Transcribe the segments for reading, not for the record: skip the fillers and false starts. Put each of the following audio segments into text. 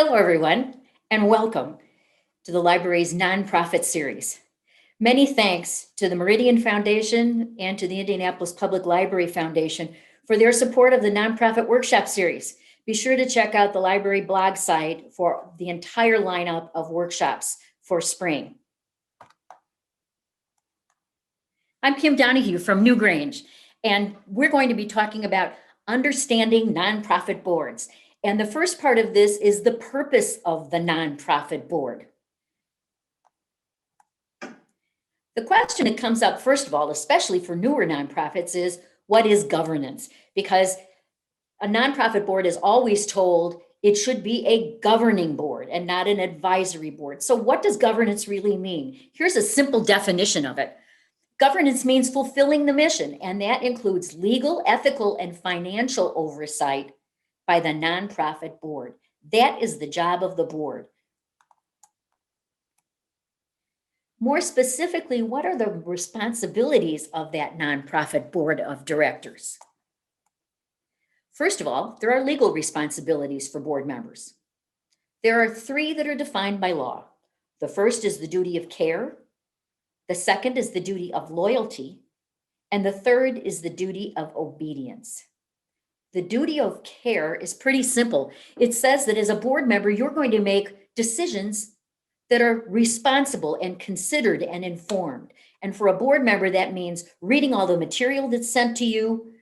Hello, everyone, and welcome to the library's nonprofit series. Many thanks to the Meridian Foundation and to the Indianapolis Public Library Foundation for their support of the nonprofit workshop series. Be sure to check out the library blog site for the entire lineup of workshops for spring. I'm Kim Donahue from NEWGRANGE, and we're going to be talking about understanding nonprofit boards. And the first part of this is the purpose of the nonprofit board. The question that comes up, first of all, especially for newer nonprofits, is what is governance? Because a nonprofit board is always told it should be a governing board and not an advisory board. So what does governance really mean? Here's a simple definition of it. Governance means fulfilling the mission, and that includes legal, ethical, and financial oversight by the nonprofit board. That is the job of the board. More specifically, what are the responsibilities of that nonprofit board of directors? First of all, there are legal responsibilities for board members. There are three that are defined by law. The first is the duty of care. The second is the duty of loyalty. And the third is the duty of obedience. The duty of care is pretty simple. It says that as a board member, you're going to make decisions that are responsible and considered and informed. And for a board member, that means reading all the material that's sent to you,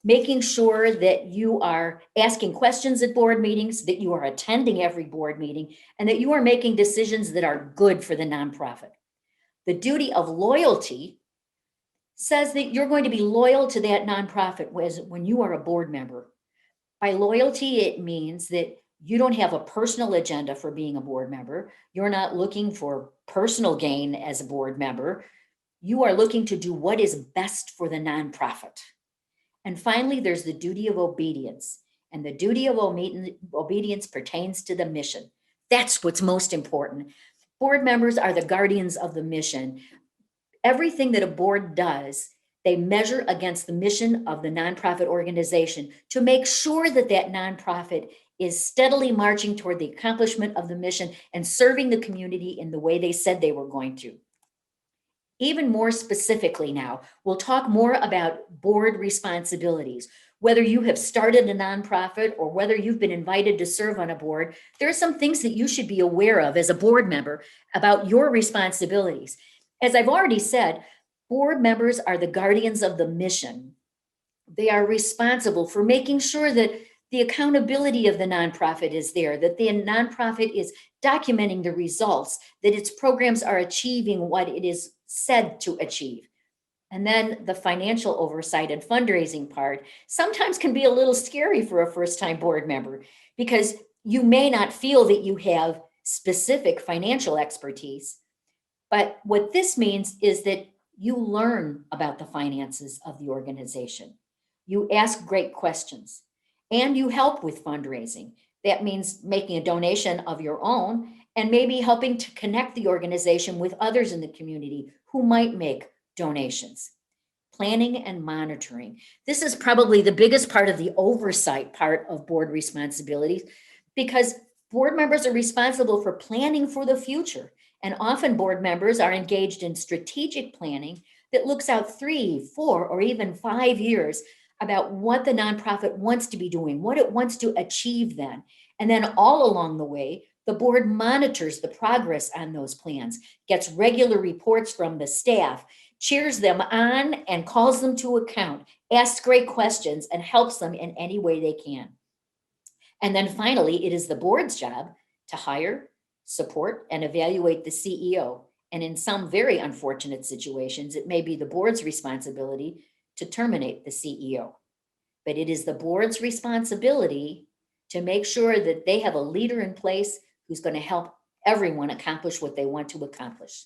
making sure that you are asking questions at board meetings, that you are attending every board meeting, and that you are making decisions that are good for the nonprofit. The duty of loyalty says that you're going to be loyal to that nonprofit when you are a board member. By loyalty, it means that you don't have a personal agenda for being a board member. You're not looking for personal gain as a board member. You are looking to do what is best for the nonprofit. And finally, there's the duty of obedience. And the duty of obedience pertains to the mission. That's what's most important. Board members are the guardians of the mission. Everything that a board does, they measure against the mission of the nonprofit organization to make sure that that nonprofit is steadily marching toward the accomplishment of the mission and serving the community in the way they said they were going to. Even more specifically now, we'll talk more about board responsibilities. Whether you have started a nonprofit or whether you've been invited to serve on a board, there are some things that you should be aware of as a board member about your responsibilities. As I've already said, board members are the guardians of the mission. They are responsible for making sure that the accountability of the nonprofit is there, that the nonprofit is documenting the results, that its programs are achieving what it is said to achieve. And then the financial oversight and fundraising part sometimes can be a little scary for a first-time board member because you may not feel that you have specific financial expertise. But what this means is that you learn about the finances of the organization. You ask great questions and you help with fundraising. That means making a donation of your own and maybe helping to connect the organization with others in the community who might make donations. Planning and monitoring. This is probably the biggest part of the oversight part of board responsibilities because board members are responsible for planning for the future. And often board members are engaged in strategic planning that looks out 3, 4, or even 5 years about what the nonprofit wants to be doing, what it wants to achieve then. And then all along the way, the board monitors the progress on those plans, gets regular reports from the staff, cheers them on and calls them to account, asks great questions and helps them in any way they can. And then finally, it is the board's job to hire, support, and evaluate the CEO. And in some very unfortunate situations, it may be the board's responsibility to terminate the CEO. But it is the board's responsibility to make sure that they have a leader in place who's going to help everyone accomplish what they want to accomplish.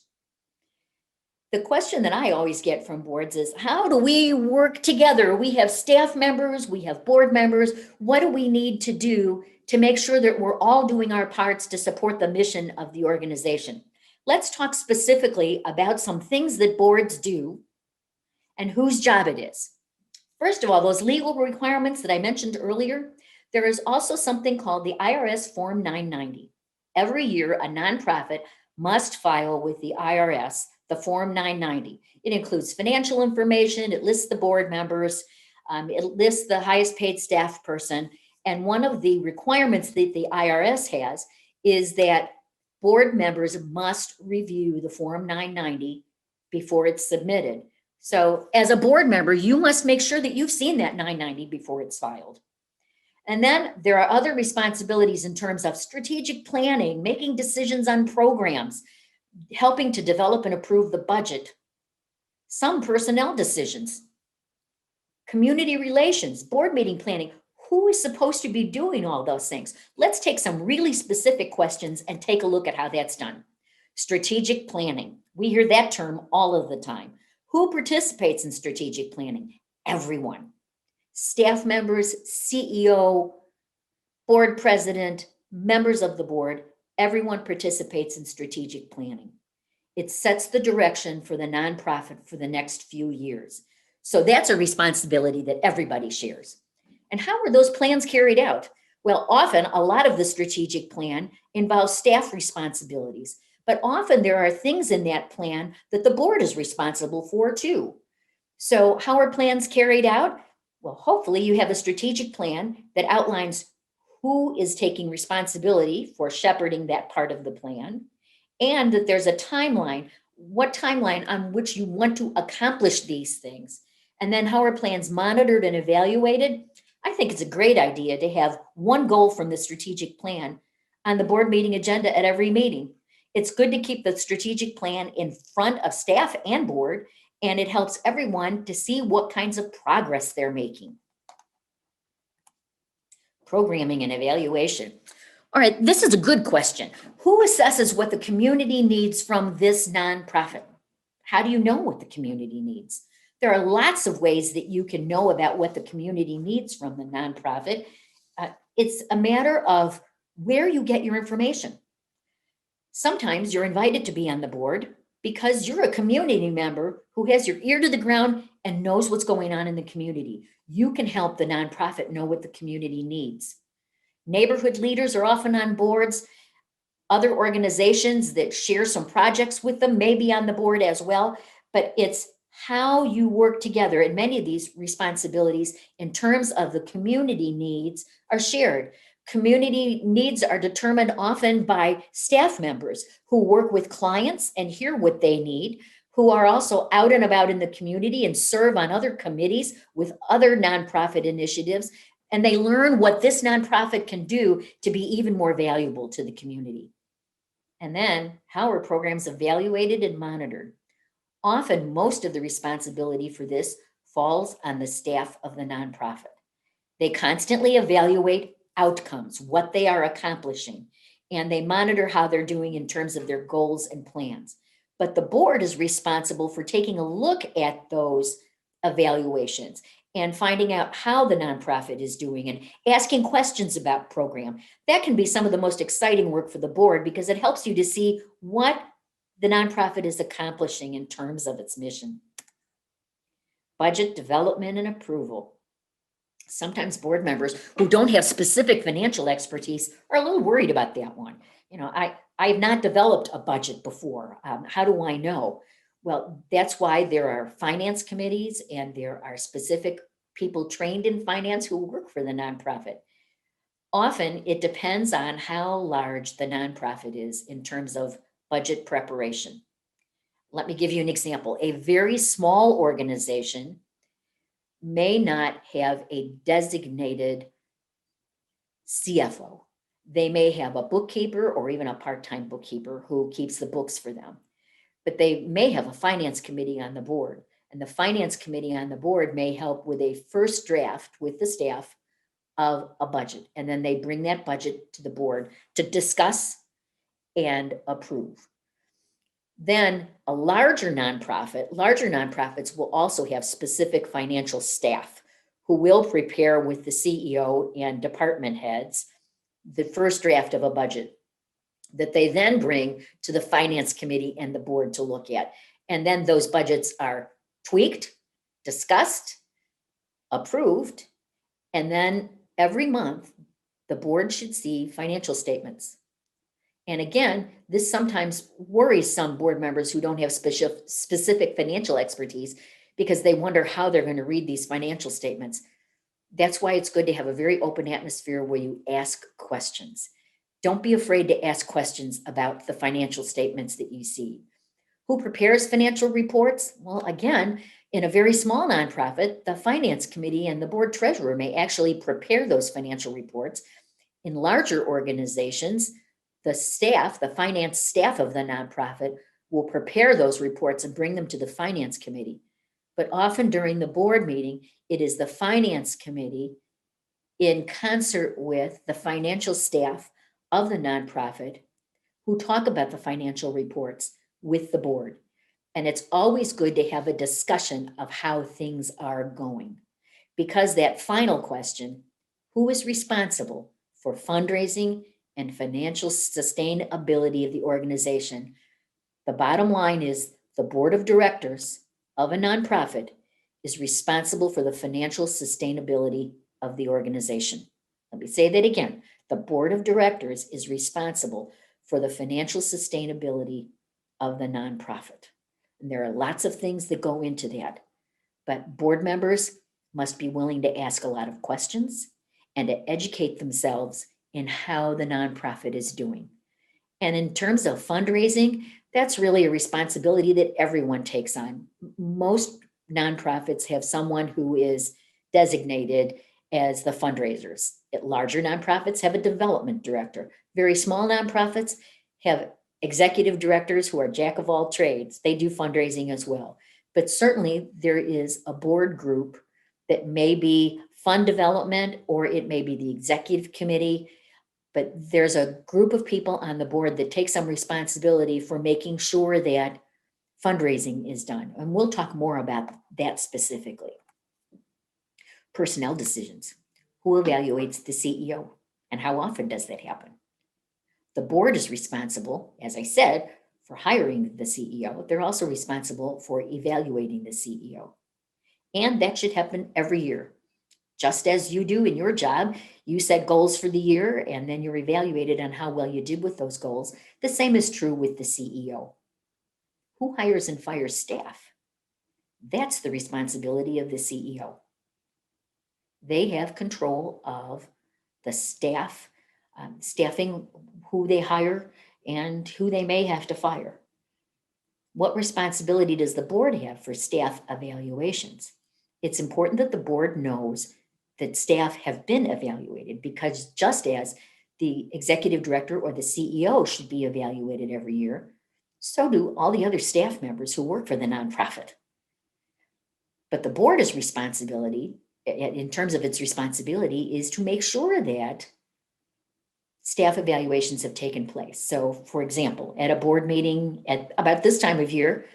The question that I always get from boards is, how do we work together? We have staff members, we have board members. What do we need to do to make sure that we're all doing our parts to support the mission of the organization? Let's talk specifically about some things that boards do and whose job it is. First of all, those legal requirements that I mentioned earlier, There is also something called the IRS Form 990. Every year, a nonprofit must file with the IRS the Form 990. It includes financial information, it lists the board members, it lists the highest paid staff person. And one of the requirements that the IRS has is that board members must review the Form 990 before it's submitted. So as a board member, you must make sure that you've seen that 990 before it's filed. And then there are other responsibilities in terms of strategic planning, making decisions on programs, helping to develop and approve the budget, some personnel decisions, community relations, board meeting planning. Who is supposed to be doing all those things? Let's take some really specific questions and take a look at how that's done. Strategic planning. We hear that term all of the time. Who participates in strategic planning? Everyone. Staff members, CEO, board president, members of the board, everyone participates in strategic planning. It sets the direction for the nonprofit for the next few years. So that's a responsibility that everybody shares. And how are those plans carried out? Well, often a lot of the strategic plan involves staff responsibilities, but often there are things in that plan that the board is responsible for too. So how are plans carried out? Well, hopefully you have a strategic plan that outlines who is taking responsibility for shepherding that part of the plan, and that there's a timeline, what timeline on which you want to accomplish these things. And then how are plans monitored and evaluated? I think it's a great idea to have one goal from the strategic plan on the board meeting agenda at every meeting. It's good to keep the strategic plan in front of staff and board, and it helps everyone to see what kinds of progress they're making. Programming and evaluation. All right, this is a good question. Who assesses what the community needs from this nonprofit? How do you know what the community needs? There are lots of ways that you can know about what the community needs from the nonprofit. It's a matter of where you get your information. Sometimes you're invited to be on the board because you're a community member who has your ear to the ground and knows what's going on in the community. You can help the nonprofit know what the community needs. Neighborhood leaders are often on boards. Other organizations that share some projects with them may be on the board as well, but it's how you work together. And many of these responsibilities in terms of the community needs are shared. Community needs are determined often by staff members who work with clients and hear what they need, who are also out and about in the community and serve on other committees with other nonprofit initiatives. And they learn what this nonprofit can do to be even more valuable to the community. And then, how are programs evaluated and monitored? Often, most of the responsibility for this falls on the staff of the nonprofit. They constantly evaluate outcomes, what they are accomplishing, and they monitor how they're doing in terms of their goals and plans. But the board is responsible for taking a look at those evaluations and finding out how the nonprofit is doing and asking questions about program. That can be some of the most exciting work for the board because it helps you to see what the nonprofit is accomplishing in terms of its mission. Budget development and approval. Sometimes board members who don't have specific financial expertise are a little worried about that one. You know, I have not developed a budget before. How do I know? Well, that's why there are finance committees and there are specific people trained in finance who work for the nonprofit. Often it depends on how large the nonprofit is in terms of budget preparation. Let me give you an example. A very small organization may not have a designated CFO. They may have a bookkeeper or even a part-time bookkeeper who keeps the books for them. But they may have a finance committee on the board, and the finance committee on the board may help with a first draft with the staff of a budget. And then they bring that budget to the board to discuss and approve. Then larger nonprofits will also have specific financial staff who will prepare with the CEO and department heads the first draft of a budget that they then bring to the finance committee and the board to look at. And then those budgets are tweaked, discussed, approved, and then every month the board should see financial statements. And again, this sometimes worries some board members who don't have specific financial expertise because they wonder how they're going to read these financial statements. That's why it's good to have a very open atmosphere where you ask questions. Don't be afraid to ask questions about the financial statements that you see. Who prepares financial reports? Well, again, in a very small nonprofit, the finance committee and the board treasurer may actually prepare those financial reports. In larger organizations, the staff, the finance staff of the nonprofit, will prepare those reports and bring them to the finance committee. But often during the board meeting, it is the finance committee in concert with the financial staff of the nonprofit who talk about the financial reports with the board. And it's always good to have a discussion of how things are going. Because that final question, who is responsible for fundraising and financial sustainability of the organization? The bottom line is the board of directors of a nonprofit is responsible for the financial sustainability of the organization. Let me say that again. The board of directors is responsible for the financial sustainability of the nonprofit. And there are lots of things that go into that, but board members must be willing to ask a lot of questions and to educate themselves in how the nonprofit is doing. And in terms of fundraising, that's really a responsibility that everyone takes on. Most nonprofits have someone who is designated as the fundraisers. Larger nonprofits have a development director. Very small nonprofits have executive directors who are jack of all trades. They do fundraising as well. But certainly there is a board group that may be fund development, or it may be the executive committee. But there's a group of people on the board that take some responsibility for making sure that fundraising is done. And we'll talk more about that specifically. Personnel decisions. Who evaluates the CEO and how often does that happen? The board is responsible, as I said, for hiring the CEO. They're also responsible for evaluating the CEO. And that should happen every year. Just as you do in your job, you set goals for the year and then you're evaluated on how well you did with those goals. The same is true with the CEO. Who hires and fires staff? That's the responsibility of the CEO. They have control of the staff, staffing, who they hire and who they may have to fire. What responsibility does the board have for staff evaluations? It's important that the board knows that staff have been evaluated, because just as the executive director or the CEO should be evaluated every year, so do all the other staff members who work for the nonprofit. But the board's responsibility, in terms of its responsibility, is to make sure that staff evaluations have taken place. So, for example, at a board meeting at about this time of year,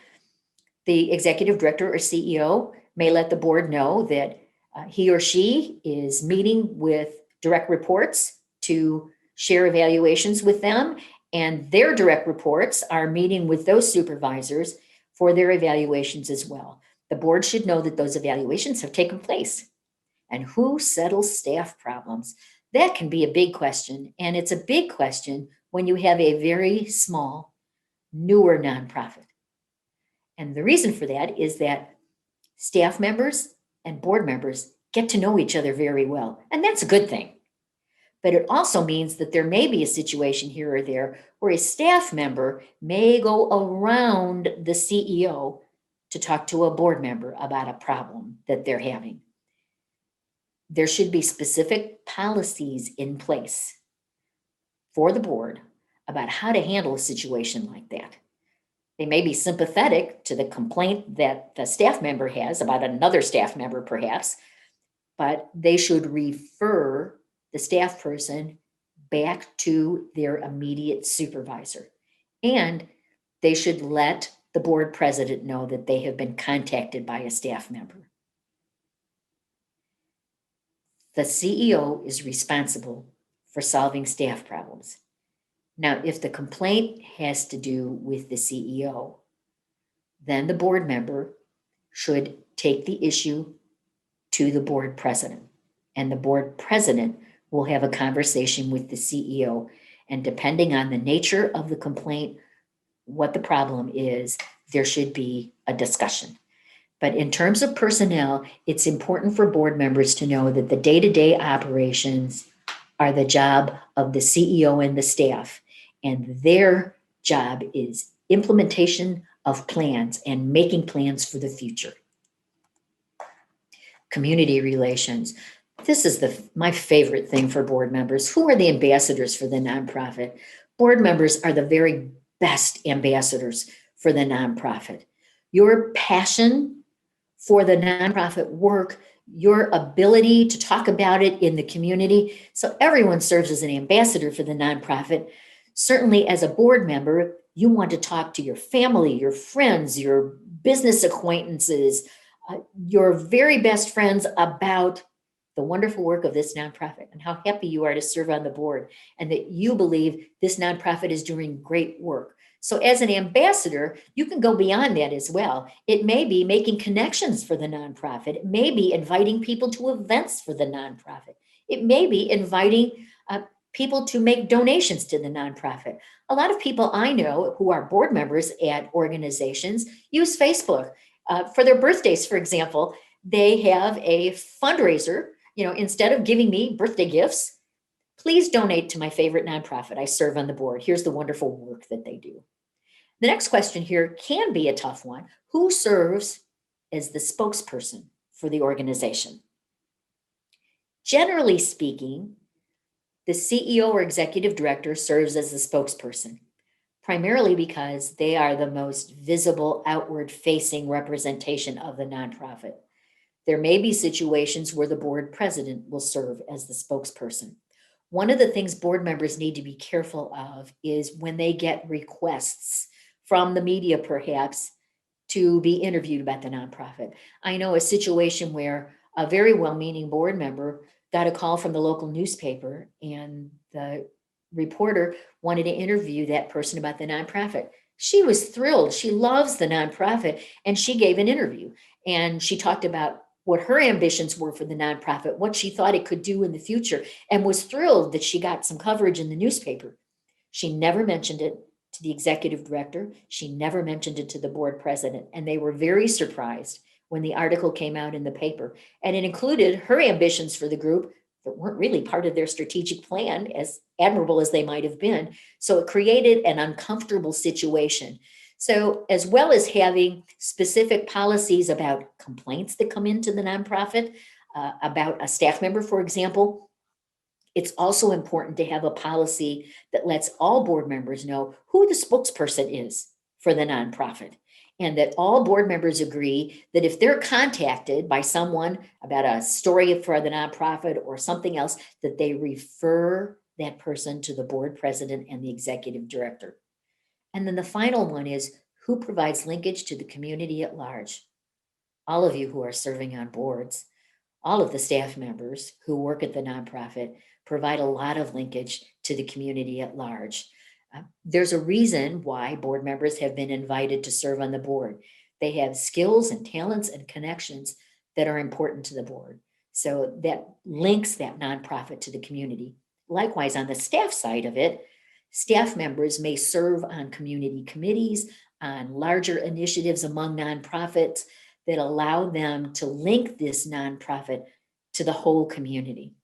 the executive director or CEO may let the board know that he or she is meeting with direct reports to share evaluations with them, and their direct reports are meeting with those supervisors for their evaluations as well. The board should know that those evaluations have taken place. And who settles staff problems? That can be a big question, and it's a big question when you have a very small, newer nonprofit. And the reason for that is that staff members and board members get to know each other very well, and that's a good thing. But it also means that there may be a situation here or there where a staff member may go around the CEO to talk to a board member about a problem that they're having. There should be specific policies in place for the board about how to handle a situation like that. They may be sympathetic to the complaint that the staff member has about another staff member, perhaps, but they should refer the staff person back to their immediate supervisor. And they should let the board president know that they have been contacted by a staff member. The CEO is responsible for solving staff problems. Now, if the complaint has to do with the CEO, then the board member should take the issue to the board president, and the board president will have a conversation with the CEO. And depending on the nature of the complaint, what the problem is, there should be a discussion. But in terms of personnel, it's important for board members to know that the day-to-day operations are the job of the CEO and the staff. And their job is implementation of plans and making plans for the future. Community relations. This is my favorite thing for board members. Who are the ambassadors for the nonprofit? Board members are the very best ambassadors for the nonprofit. Your passion for the nonprofit work, your ability to talk about it in the community. So everyone serves as an ambassador for the nonprofit. Certainly as a board member, you want to talk to your family, your friends, your business acquaintances, your very best friends about the wonderful work of this nonprofit and how happy you are to serve on the board and that you believe this nonprofit is doing great work. So as an ambassador, you can go beyond that as well. It may be making connections for the nonprofit. It may be inviting people to events for the nonprofit. It may be inviting people to make donations to the nonprofit. A lot of people I know who are board members at organizations use Facebook. For their birthdays, for example, they have a fundraiser. Instead of giving me birthday gifts, please donate to my favorite nonprofit. I serve on the board. Here's the wonderful work that they do. The next question here can be a tough one. Who serves as the spokesperson for the organization? Generally speaking, the CEO or executive director serves as the spokesperson, primarily because they are the most visible outward-facing representation of the nonprofit. There may be situations where the board president will serve as the spokesperson. One of the things board members need to be careful of is when they get requests from the media, perhaps, to be interviewed about the nonprofit. I know a situation where a very well-meaning board member got a call from the local newspaper and the reporter wanted to interview that person about the nonprofit. She was thrilled. She loves the nonprofit and she gave an interview and she talked about what her ambitions were for the nonprofit, what she thought it could do in the future, and was thrilled that she got some coverage in the newspaper. She never mentioned it to the executive director. She never mentioned it to the board president. And they were very surprised when the article came out in the paper. And it included her ambitions for the group that weren't really part of their strategic plan, as admirable as they might have been. So it created an uncomfortable situation. So as well as having specific policies about complaints that come into the nonprofit, about a staff member, for example, it's also important to have a policy that lets all board members know who the spokesperson is for the nonprofit, and that all board members agree that if they're contacted by someone about a story for the nonprofit or something else, that they refer that person to the board president and the executive director. And then the final one is who provides linkage to the community at large. All of you who are serving on boards, all of the staff members who work at the nonprofit provide a lot of linkage to the community at large. There's a reason why board members have been invited to serve on the board. They have skills and talents and connections that are important to the board. So that links that nonprofit to the community. Likewise, on the staff side of it, staff members may serve on community committees, on larger initiatives among nonprofits that allow them to link this nonprofit to the whole community.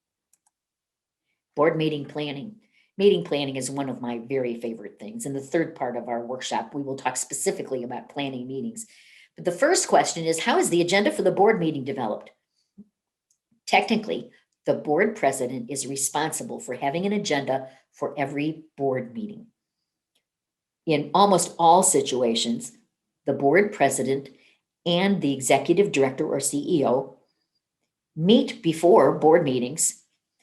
Board meeting planning. Meeting planning is one of my very favorite things. In the third part of our workshop, we will talk specifically about planning meetings. But the first question is, how is the agenda for the board meeting developed? Technically, the board president is responsible for having an agenda for every board meeting. In almost all situations, the board president and the executive director or CEO meet before board meetings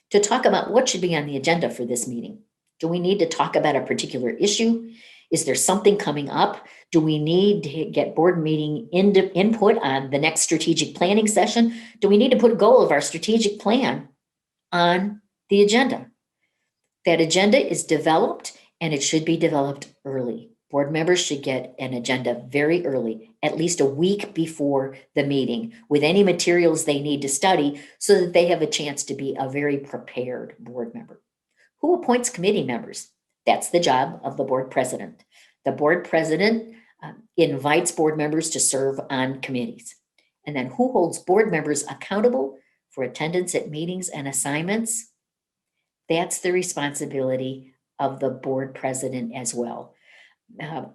to talk about what should be on the agenda for this meeting. Do we need to talk about a particular issue? Is there something coming up? Do we need to get board meeting input on the next strategic planning session? Do we need to put a goal of our strategic plan on the agenda? That agenda is developed and it should be developed early. Board members should get an agenda very early, at least a week before the meeting, with any materials they need to study so that they have a chance to be a very prepared board member. Who appoints committee members? That's the job of the board president. The board president invites board members to serve on committees. And then who holds board members accountable for attendance at meetings and assignments? That's the responsibility of the board president as well.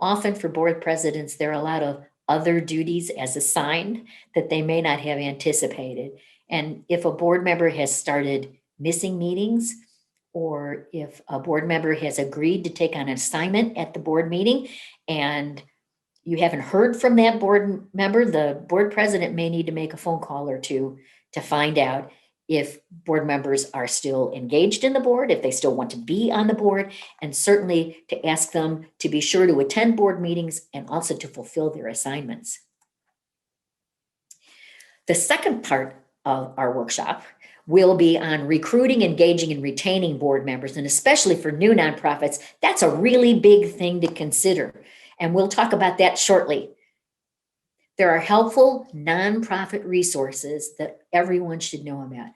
Often for board presidents, there are a lot of other duties as assigned that they may not have anticipated. And if a board member has started missing meetings, or if a board member has agreed to take on an assignment at the board meeting and you haven't heard from that board member, the board president may need to make a phone call or two to find out if board members are still engaged in the board, if they still want to be on the board, and certainly to ask them to be sure to attend board meetings and also to fulfill their assignments. The second part of our workshop will be on recruiting, engaging, and retaining board members, and especially for new nonprofits, that's a really big thing to consider. And we'll talk about that shortly. There are helpful nonprofit resources that everyone should know about.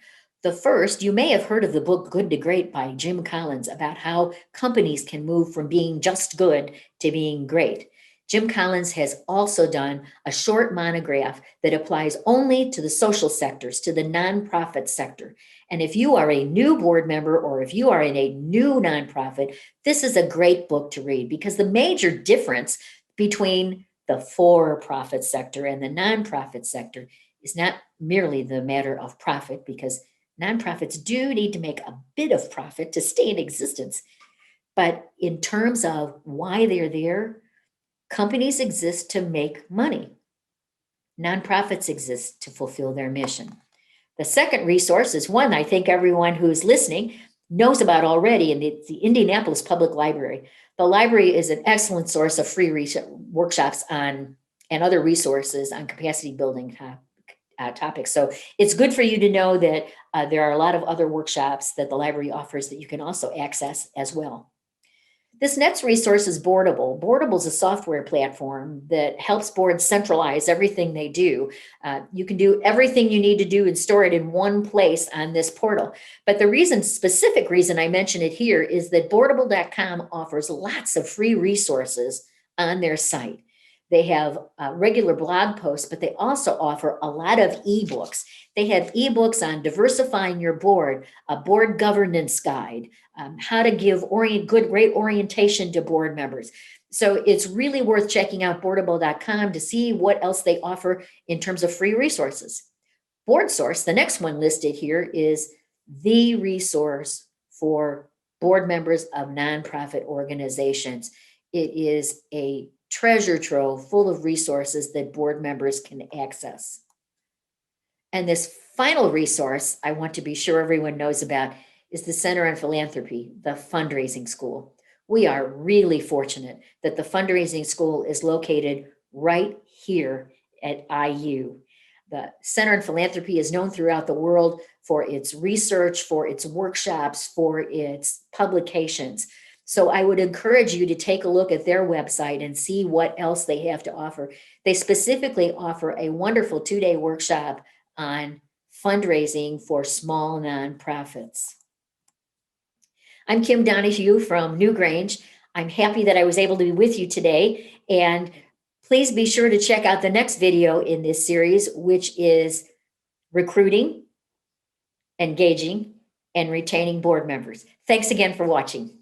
The first, you may have heard of the book Good to Great by Jim Collins about how companies can move from being just good to being great. Jim Collins has also done a short monograph that applies only to the social sectors, to the nonprofit sector. And if you are a new board member or if you are in a new nonprofit, this is a great book to read, because the major difference between the for-profit sector and the nonprofit sector is not merely the matter of profit, because nonprofits do need to make a bit of profit to stay in existence. But in terms of why they're there, companies exist to make money. Nonprofits exist to fulfill their mission. The second resource is one I think everyone who's listening knows about already, and it's the Indianapolis Public Library. The library is an excellent source of free workshops on and other resources on capacity building topics. So it's good for you to know that there are a lot of other workshops that the library offers that you can also access as well. This next resource is Boardable. Boardable is a software platform that helps boards centralize everything they do. You can do everything you need to do and store it in one place on this portal. But the specific reason I mention it here is that Boardable.com offers lots of free resources on their site. They have regular blog posts, but they also offer a lot of ebooks. They have ebooks on diversifying your board, a board governance guide, how to give great orientation to board members. So it's really worth checking out Boardable.com to see what else they offer in terms of free resources. BoardSource, the next one listed here, is the resource for board members of nonprofit organizations. It is a treasure trove full of resources that board members can access. And this final resource I want to be sure everyone knows about is the Center on Philanthropy, the fundraising school. We are really fortunate that the fundraising school is located right here at IU. The Center on Philanthropy is known throughout the world for its research, for its workshops, for its publications. So I would encourage you to take a look at their website and see what else they have to offer. They specifically offer a wonderful 2-day workshop on fundraising for small nonprofits. I'm Kim Donahue from NEWGRANGE. I'm happy that I was able to be with you today. And please be sure to check out the next video in this series, which is recruiting, engaging, and retaining board members. Thanks again for watching.